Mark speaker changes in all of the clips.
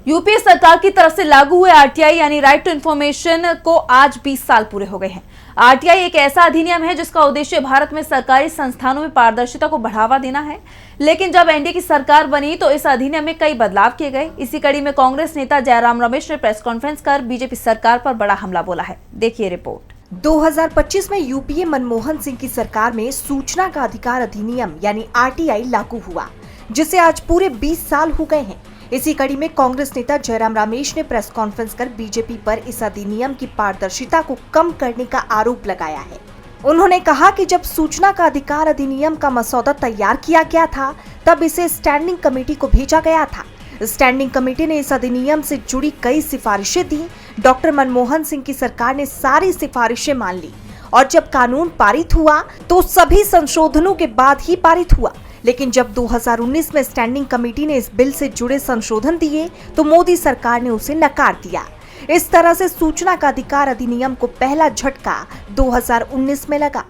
Speaker 1: UPA सरकार की तरफ से लागू हुए आरटीआई यानी राइट टू इंफॉर्मेशन को आज 20 साल पूरे हो गए हैं। आरटीआई एक ऐसा अधिनियम है जिसका उद्देश्य भारत में सरकारी संस्थानों में पारदर्शिता को बढ़ावा देना है। लेकिन जब एनडीए की सरकार बनी तो इस अधिनियम में कई बदलाव किए गए। इसी कड़ी में कांग्रेस नेता जयराम रमेश ने प्रेस कॉन्फ्रेंस कर बीजेपी सरकार पर बड़ा हमला बोला है। देखिए रिपोर्ट।
Speaker 2: 2025 में यूपीए मनमोहन सिंह की सरकार में सूचना का अधिकार अधिनियम यानी आरटीआई लागू हुआ, जिसे आज पूरे 20 साल हो गए हैं। इसी कड़ी में कांग्रेस नेता जयराम रमेश ने प्रेस कॉन्फ्रेंस कर बीजेपी पर इस अधिनियम की पारदर्शिता को कम करने का आरोप लगाया है। उन्होंने कहा कि जब सूचना का अधिकार अधिनियम का मसौदा तैयार किया गया था, तब इसे स्टैंडिंग कमेटी को भेजा गया था। स्टैंडिंग कमेटी ने इस अधिनियम से जुड़ी कई सिफारिशें दी। डॉक्टर मनमोहन सिंह की सरकार ने सारी सिफारिशें मान ली और जब कानून पारित हुआ तो सभी संशोधनों के बाद ही पारित हुआ। लेकिन जब 2019 में स्टैंडिंग कमेटी ने इस बिल से जुड़े संशोधन दिए तो मोदी सरकार ने उसे नकार दिया। इस तरह से सूचना का अधिकार अधिनियम को पहला झटका 2019 में लगा।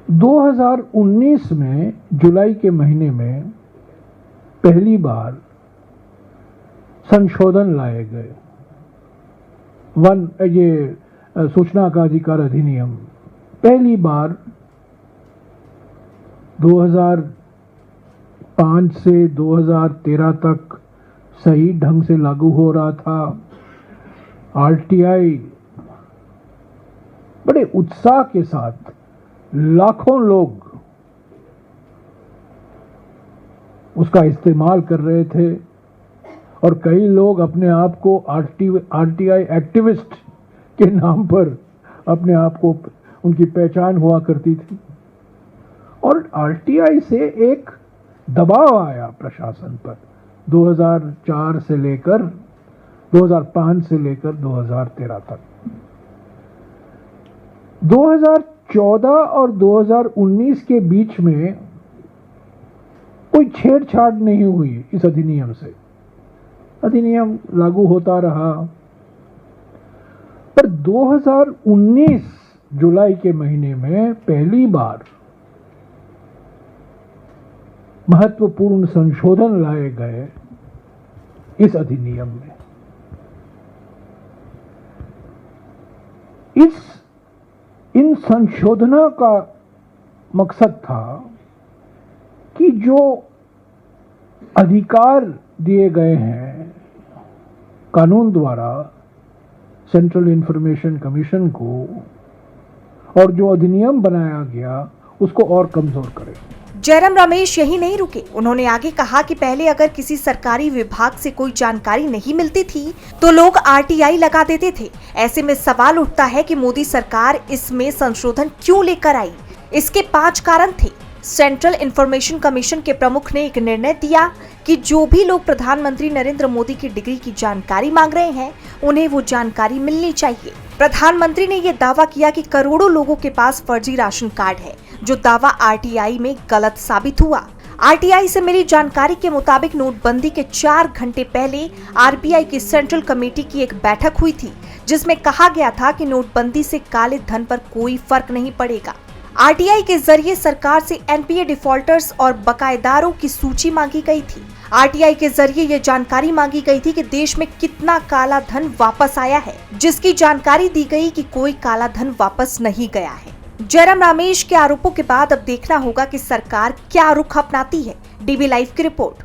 Speaker 3: 2019 में जुलाई के महीने में पहली बार संशोधन लाए गए। ये सूचना का अधिकार अधिनियम पहली बार 2005 से 2013 तक सही ढंग से लागू हो रहा था। आरटीआई बड़े उत्साह के साथ लाखों लोग उसका इस्तेमाल कर रहे थे और कई लोग अपने आप को आरटीआई एक्टिविस्ट के नाम पर अपने आप को उनकी पहचान हुआ करती थी। और आरटीआई से एक दबाव आया प्रशासन पर 2004 से लेकर 2005 से लेकर 2013 तक। 2014 और 2019 के बीच में कोई छेड़छाड़ नहीं हुई इस अधिनियम से। अधिनियम लागू होता रहा, पर 2019 जुलाई के महीने में पहली बार महत्वपूर्ण संशोधन लाए गए इस अधिनियम में। इन संशोधनों का मकसद था कि जो अधिकार दिए गए हैं कानून द्वारा सेंट्रल इंफॉर्मेशन कमीशन को और जो अधिनियम बनाया गया उसको और कमजोर करे।
Speaker 2: जयराम रमेश यही नहीं रुके। उन्होंने आगे कहा कि पहले अगर किसी सरकारी विभाग से कोई जानकारी नहीं मिलती थी तो लोग आरटीआई लगा देते थे। ऐसे में सवाल उठता है कि मोदी सरकार इसमें संशोधन क्यों लेकर आई। इसके 5 कारण थे। सेंट्रल इंफॉर्मेशन कमीशन के प्रमुख ने एक निर्णय दिया कि जो भी लोग प्रधानमंत्री नरेंद्र मोदी की डिग्री की जानकारी मांग रहे हैं, उन्हें वो जानकारी मिलनी चाहिए। प्रधानमंत्री ने ये दावा किया कि करोड़ों लोगों के पास फर्जी राशन कार्ड है, जो दावा आरटीआई में गलत साबित हुआ। आरटीआई से मिली जानकारी के मुताबिक नोटबंदी के 4 घंटे पहले आरबीआई की सेंट्रल कमेटी की एक बैठक हुई थी, जिसमें कहा गया था कि नोटबंदी से काले धन पर कोई फर्क नहीं पड़ेगा। आरटीआई के जरिए सरकार से एनपीए डिफॉल्टर्स और बकायेदारों की सूची मांगी गई थी। आरटीआई के जरिए ये जानकारी मांगी गई थी कि देश में कितना काला धन वापस आया है, जिसकी जानकारी दी गई कि कोई काला धन वापस नहीं गया है। जयराम रमेश के आरोपों के बाद अब देखना होगा कि सरकार क्या रुख अपनाती है। डीबी लाइव की रिपोर्ट।